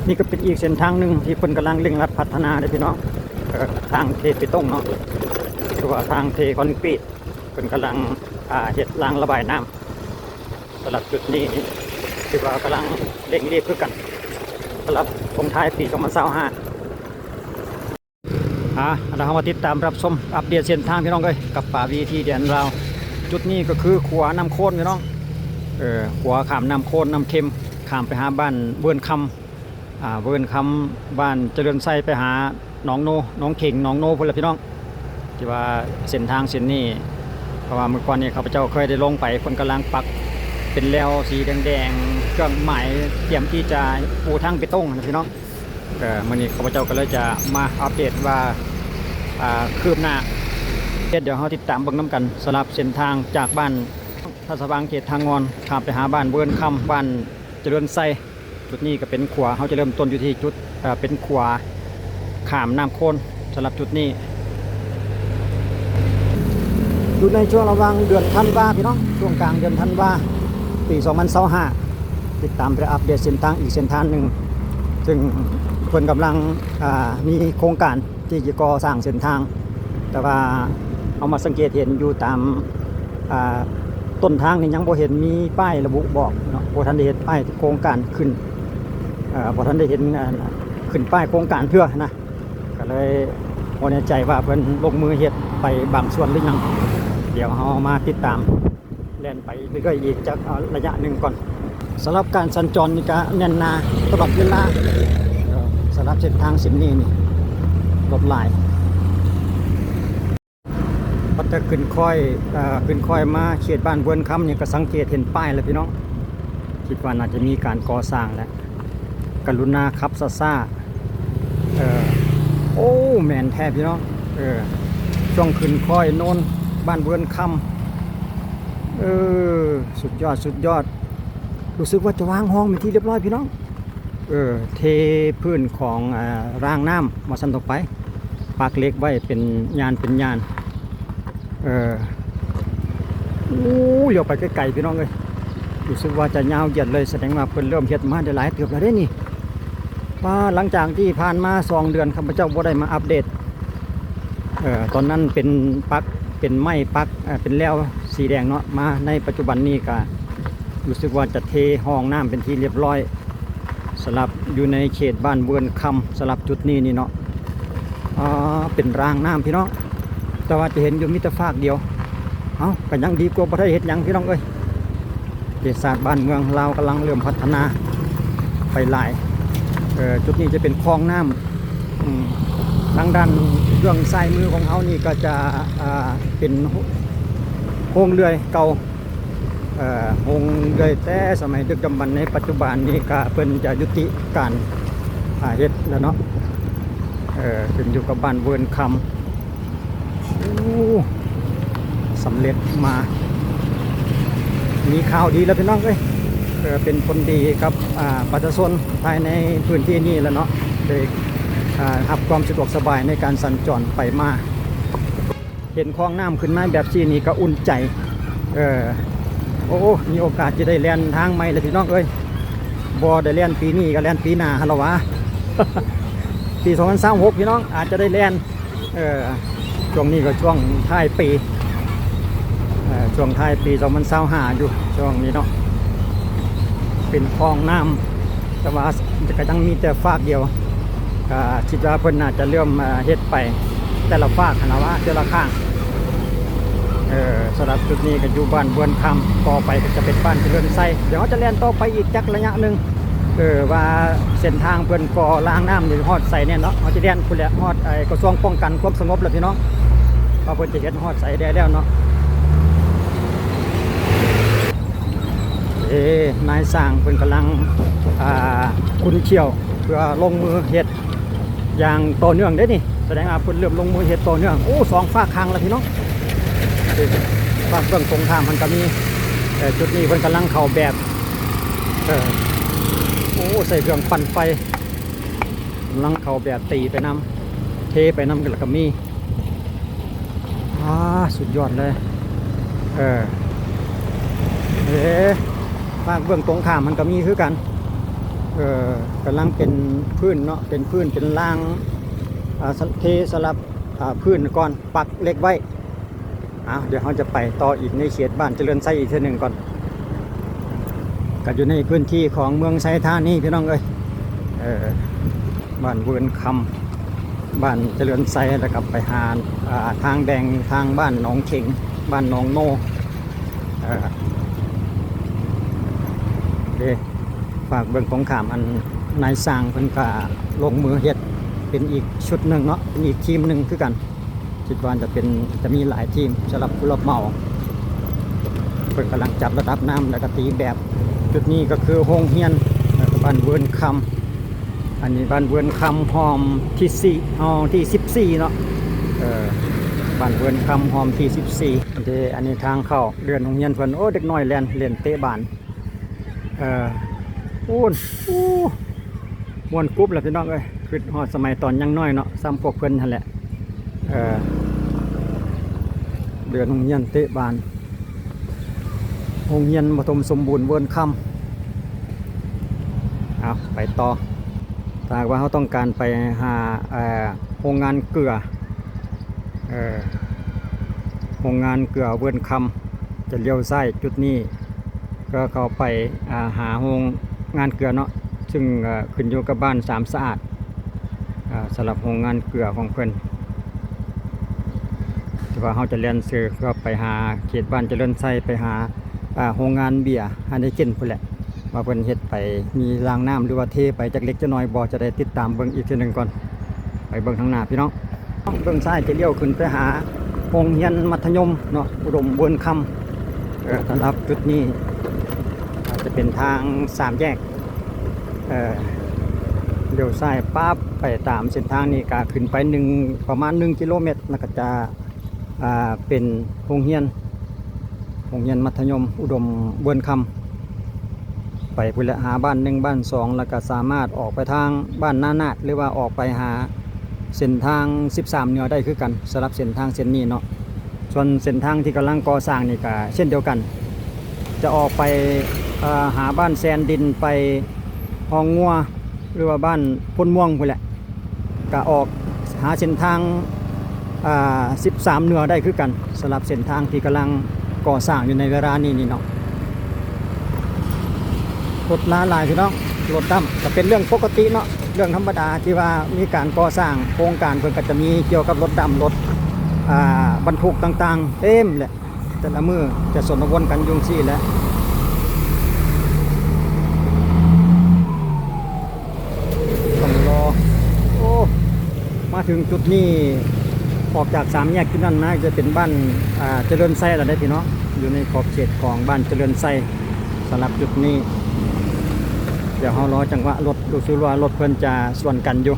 นี่ก็เป็นอีกเส้นทางหนึ่งที่เพิ่นกำลังเร่งรัดพัฒนาเลยพี่น้องทางเทไปต้งเนาะคือว่าทางเทคอนกรีตเพิ่นกำลังเฮ็ดรางระบายน้ำสำหรับจุดนี้คือว่ากำลังเร่งรีบคือกันสำหรับลงท้ายปี2025เรามาติดตามรับชมอัปเดตเส้นทางพี่น้องเลยกับป่าวีที่แดนเราจุดนี้ก็คือขวาน้ำโคนพี่น้องขวาขามน้ำโคนน้ำเค็มขามไปหาบ้านเวิร์นคำเวิร์นคำบ้านเจริญไส้ไปหาหนองโนน้องเข่งหนองโนพลพี่น้องที่ว่าเส้นทางเส้นนี้เพราะว่าเมื่อก่อนนี้ข้าพเจ้าเคยได้ลงไปคนกำลังปักเป็นแล้วสีแดงๆเครื่องหมายเตรียมที่จะปูทางไปต้งนะพี่น้องมื่อนี้ข้าพเจ้าก็เลยจะมาอัปเดตว่าคืบหน้าเดี๋ยวเราติดตามเบิ่งน้ำกันสลับเส้นทางจากบ้านทัศบางเขตทางงอนข้ามไปหาบ้านเวิร์นคำบ้านเจริญไส้จุดนี้ก็เป็นขวาเขาจะเริ่มต้นอยู่ที่จุดเป็นขวาขามน้ำโคนสลับจุดนี้อยู่ในช่วงระหว่างเดือนธันวาพี่น้องช่วงกลางเดือนธันวาปี2025ติดตามไปอัปเดตเส้นทางอีกเส้นทางหนึ่งซึ่งเพิ่นกำลังมีโครงการที่จะก่อสร้างเส้นทางแต่ว่าเอามาสังเกตเห็นอยู่ตามต้นทางนี่ยังบ่เห็นมีป้ายระบุบอกเนาะบ่ทันได้เห็นป้ายโครงการขึ้นบ่ทันได้เห็นขึ้นป้ายโครงการเพื่อนะก็เลยบ่แน่ใจว่าเพิ่นลงมือเฮ็ดไปบางส่วนหรือยังเดี๋ยวเรามาติดตามเล่นไปเรื่อยๆอีกจากระยะหนึ่งก่อนสำหรับการสัญจรนี่ก็แน่นหนาตลอดเวลาสำหรับเส้นทางสิมนี้นี่รถหลายพอจะขึ้นค่อยมาเขตบ้านเวิร์นคำเนี่ยก็สังเกตเห็นป้ายแล้วพี่น้องคิดว่าน่าจะมีการก่อสร้างแล้วกรุณาขับซ่าโอ้แมนแท้พี่น้องช่วงขึ้นค่อยโน่นบ้านเวิร์นคำสุดยอดรู้สึกว่าจะวางห้องเป็นที่เรียบร้อยพี่น้องเทพื้นของรางน้ำมาสั่นต่อไปปากเล็กไว้เป็นยานเลี้ยวไปไกลๆพี่น้องเลยรู้สึกว่าจะยาวเหยียดเลยแสดงว่าเพิ่นเริ่มเฮ็ดมาได้หลายเติบแล้วได้นี่ว่าหลังจากที่ผ่านมา2 เดือนข้าพเจ้าบ่ได้มาอัปเดตตอนนั้นเป็นปักเป็นไม้ปักเป็นแล้วสีแดงเนาะมาในปัจจุบันนี้ก็รู้สึกว่าจะเทห้องน้ำเป็นที่เรียบร้อยสลับอยู่ในเขตบ้านเวิร์นคำสลับจุดนี้นี่เนาะเป็นรางน้ำพี่น้องแต่ว่าจะเห็นอยู่มิตรฟากเดียวก็ยังดีกว่าประเทศเห็ดยังพี่น้องเอ้ยเขตศาสตร์บ้านเมืองเรากำลังเริ่มพัฒนาไปหลายจุดนี้จะเป็นคลองน้ำทางด้านเรื่องซ้ายมือของเขานี่ก็จะเป็นโฮงเรือเก่าโฮงเรือแต่สมัยดึกดำบรรพ์ในปัจจุบันนี้ก็เพิ่นจะยุติการเฮ็ดแล้วเนาะขึ้นอยู่กับบ้านเวิร์นคำสำเร็จมามีข่าวดีแล้วพี่น้องเป็นคนดีกับประชาชนภายในพื้นที่นี้แล้วเนาะได้รับความสะดวกสบายในการสัญจรไปมาเห็นคลองน้ำขึ้นมาแบบนี้ก็อุ่นใจมีโอกาสจะได้แล่นทางใหม่เลยพี่น้องบ่ได้แล่นปีนี้ก็แล่นปีหน้าฮัลโหลวะปี2026พี่น้องอาจจะได้แล่นช่วงนี้ก็ช่วงท้ายปีช่วงท้ายปี2025อยู่ช่วงนี้เนาะเป็นคลองน้ำแต่ว่าก็ยังมีแต่ฟากเดียวคิดว่าเพิ่นน่าจะเริ่มเฮ็ดไปแต่ละฟากนะว่าแต่ละข้างสำหรับจุดนี้ก็อยู่บ้านเวิร์นคำต่อไปก็จะเป็นบ้านเจริญไส้เดี๋ยวเขาจะเล่นต่อไปอีกจักระยะหนึ่งว่าเส้นทางเพิ่นก่อล้างน้ำอยู่ฮอดใส่เนี่ยเนาะเขาจะเล่นพุ่นแหละฮอดกระทรวงป้องกันความสงบแล้วพี่น้องว่าเพิ่นจะเฮ็ดฮอดใส่ได้แล้วเนาะนายสร้างเพิ่นกำลังคุณเชี่ยวเพื่อลงมือเฮ็ดอย่างต่อเนื่องได้นี่แสดงว่าเพิ่นเริ่มลงมือเฮ็ดต่อเนื่อง2 ฝากคางแล้วพี่น้องฝากเบื้องตรงข้ามมันก็มีจุดนี้เพิ่นกำลังเข้าแบบใส่เครื่องปั่นไฟกำลังเข้าแบบตีไปน้ำเทไปน้ำกันแล้วก็มีสุดยอดเลยฝากเบื้องตรงข้ามมันก็มีคือกัน กำลังเป็นพื้นเนาะเป็นพื้นเป็นรางเทสลับพื้นก่อนปักเหล็กไว้เดี๋ยวเราจะไปต่ออีกในเขตบ้านเจริญไซอีกทีหนึ่งก่อนก็อยู่ในพื้นที่ของเมืองไซธานีพี่น้องเอ้ยบ้านเวิร์นคำบ้านเจริญไซแล้วก็ไปหาทางแดงทางบ้านหนองเข่งบ้านหนองโนเด้ฝากเบิ่งของขามอันนายสร้างเพิ่นก็ลงมือเฮ็ดเป็นอีกชุดหนึ่งเนาะเป็นอีกทีมหนึ่งคือกันคิดว่าจะมีหลายทีมสำหรับผู้รับเหมาเพิ่นกำลังจัดระดับน้ำแล้วก็ตีแบบจุดนี้ก็คือโรงเรียนบ้านเวิร์นคำอันนี้บ้านเวิร์นคำหอมที่4หอมที่14เนาะบ้านเวิร์นคำหอมที่14อันนี้ทางเข้าเรือนโรงเรียนเพิ่นโอ้เด็กน้อยเล่นเตะบาสโอ้มวนกรุ๊บแหละพี่น้องเอ้ยคือฮอดสมัยตอนยังน้อยเนาะซ้ำพวกเพิ่นนั่นแหละเดือนโรงเรียนเตะบานโรงเรียนปฐมสมบูรณ์เวิร์นคำไปต่อถ้าว่าเขาต้องการไปหาโรงงานเกลือโรงงานเกลือเวิร์นคำจะเลี้ยวซ้ายจุดนี้ก็เข้าไปหาโรงงานเกลือเนาะซึ่งขึ้นอยู่กับบ้านสามสะอาดสำหรับโรงงานเกลือของเพิ่นที่ว่าเขาจะเรียนซื้อก็ไปหาเขตบ้านเจริญไซไปหาโรงงานเบียร์ฮันได้กินพุ่นแหละว่าเพิ่นเฮ็ดไปมีรางน้ำหรือว่าเทไปจากเล็กจะน้อยบ่จะได้ติดตามเบิ่งอีกทีหนึ่งก่อนไปเบิ่งทางหน้าพี่น้องเบิ่งซ้ายจะเลี้ยวขึ้นไปหาโรงเรียนมัธยมเนาะอุดมเวิร์นคำสำหรับจุดนี้จะเป็นทาง3แยกเลี้ยวซ้ายปั๊บไปตามเส้นทางนี้ก็ขึ้นไปประมาณ1 กิโลเมตรแล้วก็จะเป็นโรงเรียนมัธยมอุดมเวิร์นคำไปพุ่นละหาบ้าน1บ้าน2แล้วก็สามารถออกไปทางบ้านนานาดหรือว่าออกไปหาเส้นทาง13เหนือได้คือกันสำหรับเส้นทางเส้นนี้เนาะส่วนเส้นทางที่กำลังก่อสร้างนี่ก็เช่นเดียวกันจะออกไปหาบ้านแซนดินไปห้องงัวหรือว่าบ้านพ้นม่วงพุ่นแหละก็ออกหาเส้นทาง13เหนือได้คือกันสำหรับเส้นทางที่กำลังก่อสร้างอยู่ในเวลานี้นี่เนาะรถลายพี่น้องรถดำก็เป็นเรื่องปกติเนาะเรื่องธรรมดาที่ว่ามีการก่อสร้างโครงการเพิ่นก็จะมีเกี่ยวกับรถดำรถบรรทุกต่างๆเต็มแหละแต่ละมือจะสนวนกันยุ่งซี่แหละต้องรอมาถึงจุดนี้ออกจาก3แยกที่นั่นนะจะเป็นบ้านเจริญไซแล้วได้พี่น้องอยู่ในขอบเขตของบ้านเจริญไซสำหรับจุดนี้เดี๋ยวเรารอจังหวะรถดูซิว่ารถเพิ่นจะส่วนกันอยู่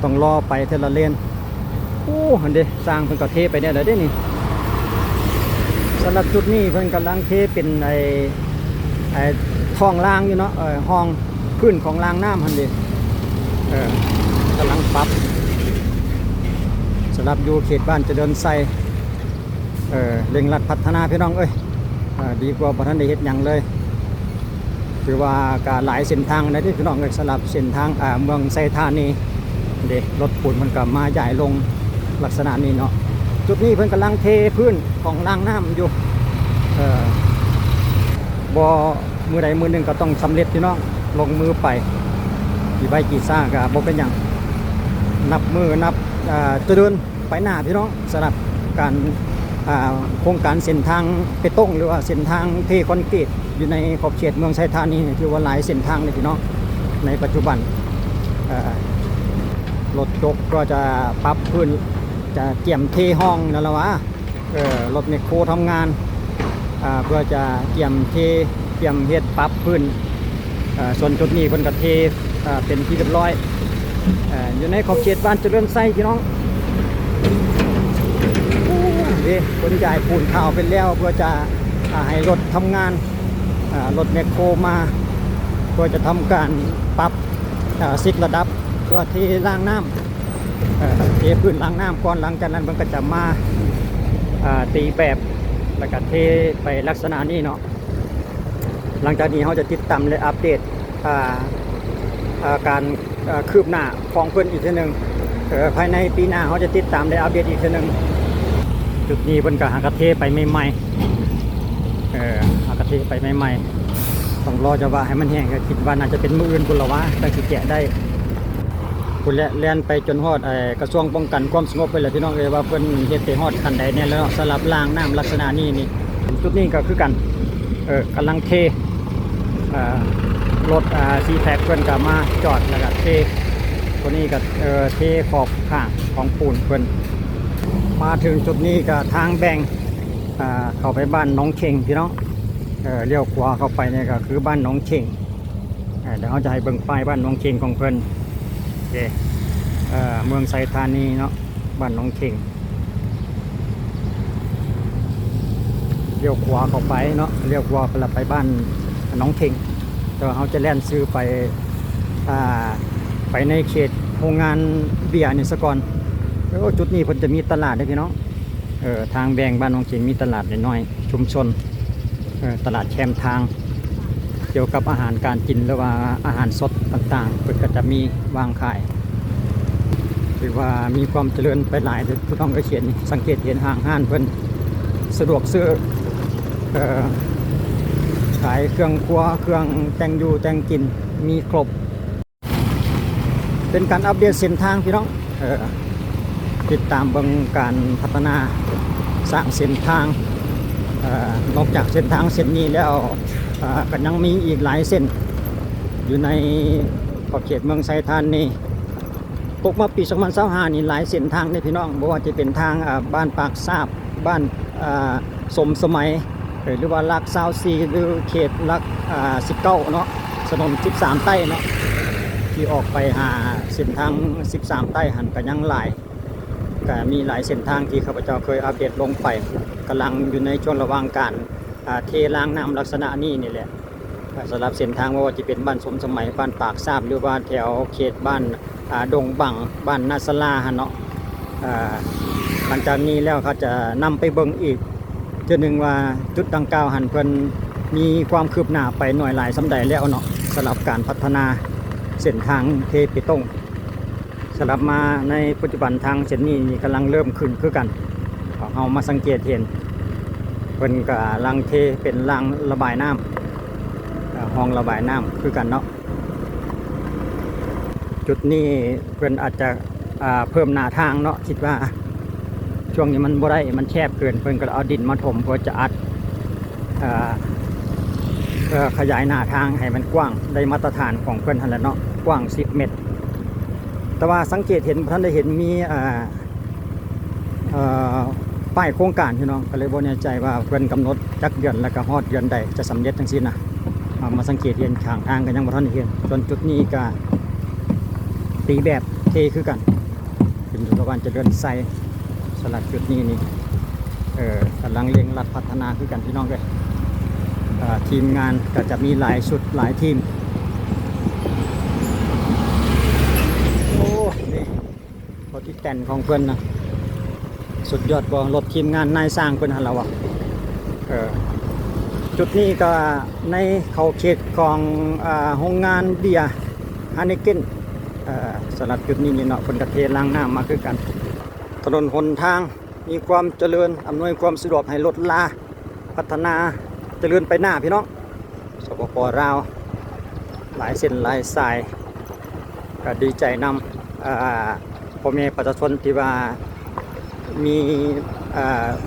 ต้องรอไปเทละเลนอันเดสร้างเพิ่นก็เทไปเนี่ยเลยได้นี่สำหรับจุดนี้เพิ่นกำลังเทเป็นไอ้ท้องรางอยู่เนาะห้องพื้นของรางน้ำอันเดกำลังปรับสำหรับอยู่เขตบ้านเจริญไซเร่งรัดพัฒนาพี่น้องดีกว่าบ่ทันได้เฮ็ดหยังเลยคือว่าการหลายเส้นทางในที่พี่น้องสำหรับเส้นทางเมืองไซธานีรถปูนมันก็มาใหญ่ลงลักษณะนี้เนาะจุดนี้เพิ่นกำลังเทพื้นของรางน้ำอยู่บ่มือใดมือหนึ่งก็ต้องสำเร็จพี่น้องลงมือไปกี่ใบกี่ซ่าก็บ่เป็นหยังนับมือนับจะเดินไปหน้าพี่น้องสำหรับการโครงการเส้นทางเปตงหรือว่าเส้นทางเทคอนกรีตอยู่ในขอบเขตเมืองไซธานีที่ว่าหลายเส้นทางเลยพี่น้องในปัจจุบันรถยกก็จะปรับพื้นจะเกี่ยมเทห้องนั่นแหละวะรถเมคโครทำงานเพื่อจะเกี่ยมเทเกี่ยมเฮ็ดปรับพื้นส่วนจุดนี้คนกับเทเป็นที่เรียบร้อยอยู่ในขอบเขตบ้านเจริญไซพี่น้องคนใหญ่ปูนข่าวเป็นแล้วเพื่อจะให้รถทำงานรถแมคโครมาเพื่อจะทำการปรับซิกระดับเพื่อที่ล้างน้ำเทพื้นล้างน้ำก่อนหลังจากนั้นมันก็จะมาตีแบบแล้วก็เทไปลักษณะนี้เนาะหลังจากนี้เขาจะติดตามและอัปเดต การคืบหน้าของเพิ่นอีกทีหนึ่งภายในปีหน้าเขาจะติดตามได้อัปเดตอีกทีหนึ่งจุดนี้เพิ่นก็หากระเทไปใหม่ๆหากระเทไปใหม่ๆต้องรอจะว่าให้มันแห้งก็คิดว่าน่าจะเป็นมื้ออื่นพุ่นละวะแต่สิแกะได้พุ่นแล่นไปจนฮอดกระทรวงป้องกันความสงบไปแล้วพี่น้องเอ้ยว่าเพิ่นเฮ็ดไปฮอดขั้นใดแน่แล้วสำหรับรางน้ำลักษณะนี้นี่จุดนี้ก็คือกันกำลังเทรถซีแท็กเพิ่นก็มาจอดแล้วก็เทตัวนี้ก็เทขอบข้างของปูนเพิ่นมาถึงจุดนี้ก็ทางแบ่งเข้าไปบ้านน้องเข่งพี่น้องเลี้ยวขวาเข้าไปเนี่ยก็คือบ้านน้องเข่งเดี๋ยวเขาจะให้เบิ่งป้ายบ้านน้องเข่งของเพิ่นโอเคเมืองไซธานีเนาะบ้านน้องเข่งเลี้ยวขวาเข้าไปเนาะเลี้ยวขวาไปบ้านน้องเข่งแต่ว่าเขาจะแล่นซื้อไปในเขตโรงงานเบียร์นี่ซะก่อนจุดนี้เพิ่นจะมีตลาดด้วยพี่น้องทางแบ่งบ้านน้องเข่งมีตลาดน้อยๆชุมชนตลาดแคมทางเกี่ยวกับอาหารการกินหรือว่าอาหารสดต่างๆเพิ่นก็จะมีวางขายหรือว่ามีความเจริญไปหลายผู้ต้องเขียนสังเกตเห็นห้างห้านเพิ่นสะดวกซื้อขายเครื่องครัวเครื่องแต่งอยู่แต่งกินมีครบเป็นการอัปเดตเส้นทางพี่น้องติดตามเบิ่งการพัฒนาสร้างเส้นทางนอกจากเส้นทางเส้นนี้แล้วก็ยังมีอีกหลายเส้นอยู่ในขอบเขตเมืองไซธานีตกมาปี2025นี่หลายเส้นทางเลยพี่น้องบ่ว่าจะเป็นทางบ้านปากซาบบ้านสมสมัยหรือว่าลัก24หรือเขตลัก19เนาะถนน13ใต้เนาะที่ออกไปหาเส้นทาง13ใต้หันก็ยังหลายก็มีหลายเส้นทางที่ข้าพเจ้าเคยอัปเดตลงไปกำลังอยู่ในช่วงระหว่างการเทล้างน้ำลักษณะนี้นี่แหละสำหรับเส้นทางว่าจะเป็นบ้านสมสมัยบ้านปากซาบหรือว่าแถวเขตบ้านดงบังบ้านนาสลาฮะเนาะหลังจากนี้แล้วเขาจะนำไปเบิ่งอีกจุดหนึ่งว่าจุดดังกล่าวหันเพิ่นมีความคืบหน้าไปหน่วยหลายสำใดแล้วเนาะสำหรับการพัฒนาเส้นทางเทไปตรงสำหรับมาในปัจจุบันทางเส้นนี้กำลังเริ่มขึ้นคือกันเรามาสังเกตเห็นเพิ่นก็ลังเทเป็นรางระบายน้ำห้องระบายน้ำคือกันเนาะจุดนี้เพิ่นอาจจะเพิ่มหน้าทางเนาะคิดว่าช่วงนี้มันบ่ได้มันแคบเกินเพิ่นก็เอาดินมาถมเพื่อจะอัดขยายหน้าทางให้มันกว้างได้มาตรฐานของเพิ่นหั่นแหละเนาะกว้าง10 เมตรแต่ว่าสังเกตเห็นท่านได้เห็นมีป้ายโครงการพี่น้องก็เลยบ่แน่ใจว่าเพิ่นกำหนดจักเดือนแล้วก็ฮอดเดือนใดจะสำเร็จจังซี่นะมาสังเกตเห็นข้างทางก็ยังบ่ทันเห็นจนจุดนี้ก็ตีแบบเทคือกันเป็นจุดประวันเจริญไซสลัดจุดนี้นี่กำลังเร่งรัดพัฒนาคือกันพี่น้องเลยทีมงานก็จะมีหลายชุดหลายทีมโอ้นี่รถที่แต่นของเพื่อนนะสุดยอดบ่รถทีมงานนายสร้างเพื่อนหันเราอ่ะจุดนี้ก็ในเขาเขตของโรงงานเบียร์ฮานิเกนสำหรับจุดนี้นี่เนาะคนกระเทล้างน้ำมาคือกันถนนหนทางมีความเจริญอำนวยความสะดวกให้รถลาพัฒนาเจริญไปหน้าพี่น้องสปป.ลาวหลายเส้นหลายสายก็ดีใจนำพ่อแม่ประชาชนที่ว่ามี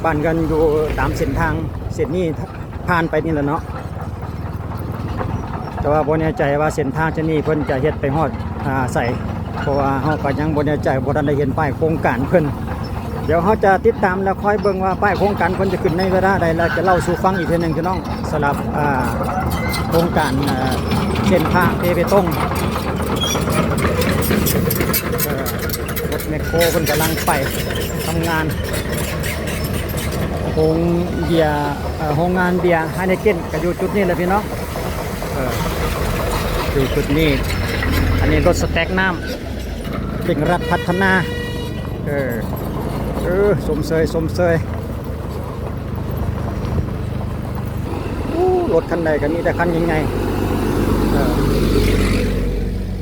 บ้านกันอยู่ตามเส้นทางเส้นนี้ผ่านไปนี่แหละเนาะแต่ว่าบ่แน่ใจว่าเส้นทางจะนี่เพิ่นจะเฮ็ดไปฮอดใส่เพราะว่าเฮาก็ยังบ่แน่ใจบ่ทันได้เห็นป้ายโครงการเพิ่นเดี๋ยวเฮาจะติดตามแล้วคอยเบิ่งว่าป้ายโครงการเพิ่นจะขึ้นในเวลาใดแล้วจะเล่าสู่ฟังอีกทีนึงพี่น้องสำหรับโครงการเส้นทางเทไปตรงรถแมคโครเพิ่นกำลังไปทำงานโรงเบียร์โรงงานเบียร์ไฮเนเกนก็อยู่จุดนี้แหละพี่น้องอยู่จุดนี้อันนี้รถสแต็กน้ำเป็นรัฐพัฒนาสมเสยรถคันใดก็มีแต่คันยังไง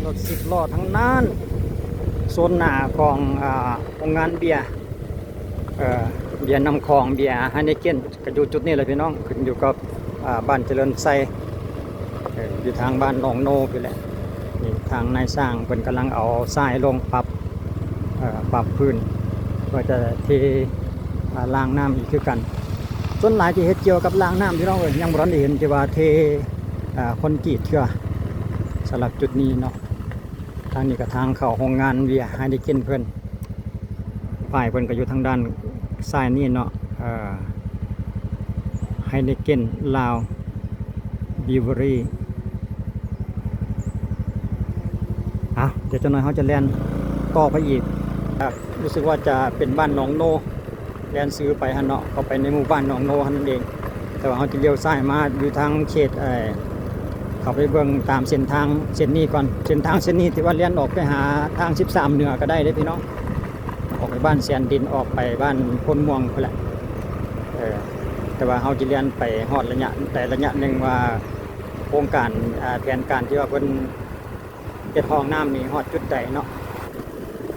รถ ถ10 ล้อทั้งนั้นโซนหน้าของโรงงานเบียร์เบียร์นำคลองเบียร์ไฮเนเกนก็อยู่จุดนี้เลยพี่น้องขึ้นอยู่กับบ้านเจริญไซอยู่ทางบ้านหนองโนไปแหละนี่ทางนายสร้างเพิ่นกำลังเอาทรายลงปรับพื้นเพื่อจะเทล้างน้ำอีกคือกันส่วนหลายที่เฮ็ดเกี่ยวกับล้างน้ำพี่น้องยังบ่ทันได้เห็นที่ว่าเทคอนกรีตเทื่อสำหรับจุดนี้เนาะทางนี้ก็ทางเข้าโรงงานเบียร์ไฮเนเกนเพิ่นป้ายเพิ่นก็อยู่ทางด้านซ้ายนี่เนาะไฮเนเกนลาวบิวเวอรี่เดี๋ยวจะหน่อยเขาจะแล่นต่อไปอีกรู้สึกว่าจะเป็นบ้านหนองโนแล่นซื้อไปฮะเนาะเข้าไปในหมู่บ้านหนองโนนั่นเองแต่ว่าเขาจะเลี้ยวซ้ายมาอยู่ทางเขตเข้าไปเบิ่งตามเส้นทางเส้นนี้ก่อนเส้นทางเส้นนี้ที่ว่าเลี้ยนออกไปหาทาง13เหนือก็ได้เด้พี่น้องออกไปบ้านแสนดินออกไปบ้านพลม่วงไปแหละแต่ว่าเขาจะเลี้ยนไปฮอดระยะแต่ระยะหนึ่งว่าโครงการแผนการที่ว่าเพิ่นเฮ็ดห้องน้ำนี่ฮอดจุดใดเนาะ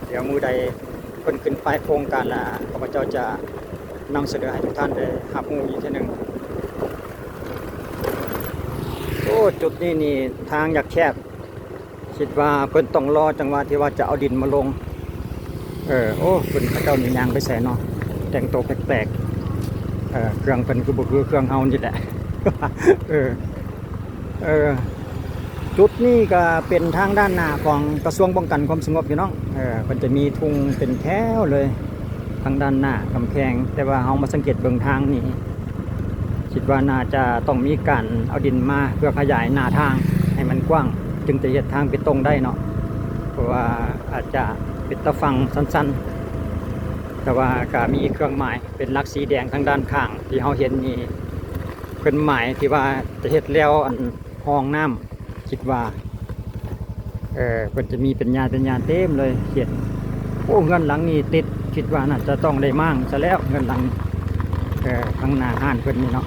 เดี๋ยวมือใดเพิ่นขึ้นไปโครงการละข้าพเจ้าจะนำเสนอให้ทุกท่านได้รับรู้อีกทีหนึ่งโอ้จุดนี้นี่ทางอยากแคบคิดว่าเพิ่นต้องรอจังหวะที่ว่าจะเอาดินมาลงโอ้เพิ่นเขาเจ้ามียางไปใส่เนาะแต่งตัวแปลกๆเครื่องเพิ่นคือบ่คือเครื่องเฮานี่แหละ จุดนี้ก็เป็นทางด้านหน้าของกระทรวงป้องกันความสงบพี่น้องมันจะมีทุ่งเป็นแถวเลยทางด้านหน้ากำแพงแต่ว่าเฮามาสังเกตเบื้องทางนี่คิดว่าน่าจะต้องมีการเอาดินมาเพื่อขยายหน้าทางให้มันกว้างจึงจะเฮ็ดทางเป็นตรงได้เนาะเพราะว่าอาจจะเป็นตะฟังสั้นๆแต่ว่าก็มีเครื่องหมายเป็นลักสีแดงทางด้านข้างที่เฮาเห็นนี่เป็นหมายที่ว่าจะเฮ็ดแล้วอันห้องน้ำคิดว่าเพิ่นจะมีเป็นญาณเต็มเลยเขียนโอ้เงินหลังนี้ติดคิดว่าน่าจะต้องได้มั่งซะแล้วเงินหลังข้างหน้าห้านเพิ่นนี่เนาะ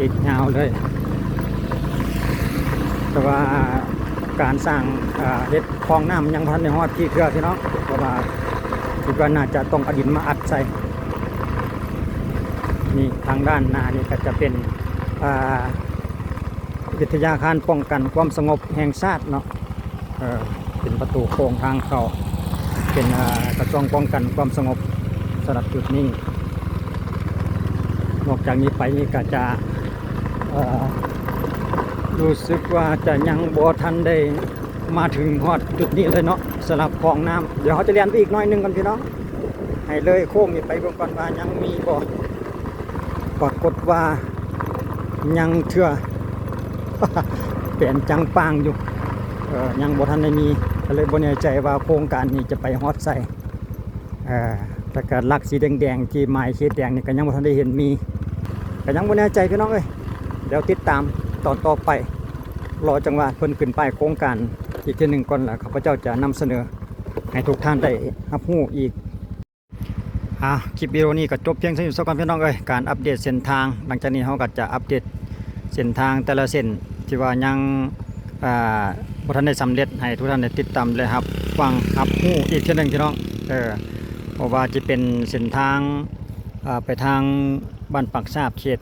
ติดยาวเลยแต่ว่าการสร้างเฮ็ดคลองน้ำยังพันในฮอดที่เทื่อพี่น้องเพราะว่าคิดว่าน่าจะต้องเอาดินมาอัดใส่นี่ทางด้านหน้านี่ก็จะเป็นวิทยาคารป้องกันความสงบแห่งชาติเนาะเป็นประตูโค้งทางเข้าเป็นกระทรวงป้องกันความสงบสำหรับจุดนี้นอกจากนี้ไปนี่ก็จะรู้สึกว่าจะยังบ่ทันได้มาถึงฮอดจุดนี้เลยเนาะสำหรับคลองน้ำเดี๋ยวเขาจะเรียนไปอีกหน่อยนึงกันพี่น้องให้เลยโค้งนี่ไปเบิ่งก่อนว่ายังมีบ่ปรากฏว่ายังเชื่อ เปลี่ยนจังปางอยู่ยังบ่ทันได้มีก็เลยบ่แน่ใจว่าโครงการนี้จะไปฮอดใส่แต่การลักสีแดงๆที่ไม้เขตแดงนี่ก็ยังบ่ทันได้เห็นมีก็ยังบ่แน่ใจพี่น้องเอ้ยเดี๋ยวติดตามตอนต่อไปรอจังหวะเพิ่นขึ้นป้ายโครงการอีกทีหนึ่งก่อนล่ะข้าพเจ้าจะนำเสนอให้ทุกท่านได้รับรู้อีกคลิปวิดีโอนี้ก็จบเพียงเท่านี้สักก่อนพี่น้องเอ้ยการอัปเดตเส้นทางหลังจากนี้เราก็จะอัปเดตเส้นทางแต่ละเส้นที่ว่ายังบ่ทันได้สำเร็จให้ทุกท่านได้ติดตามเลยครับฟังรับรู้อีกทีหนึ่งพี่น้องเพราะว่าจะเป็นเส้นทางไปทางบ้านปักซาบเขต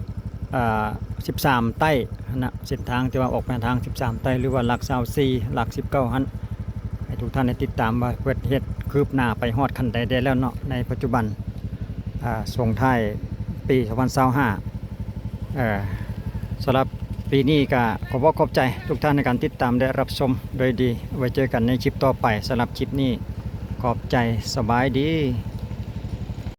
13ใต้นะเส้นทางที่ว่าออกไปทาง13ใต้หรือว่าหลัก24หลัก19หันให้ทุกท่านได้ติดตามว่าเปิดเฮ็ดคืบหน้าไปฮอดขั้นใดได้แล้วเนาะในปัจจุบันส่งท้ายปี2025สำหรับปีนี้ก็ขอบใจทุกท่านในการติดตามและรับชมโดยดีไว้เจอกันในคลิปต่อไปสำหรับคลิปนี้ขอบใจสบายดี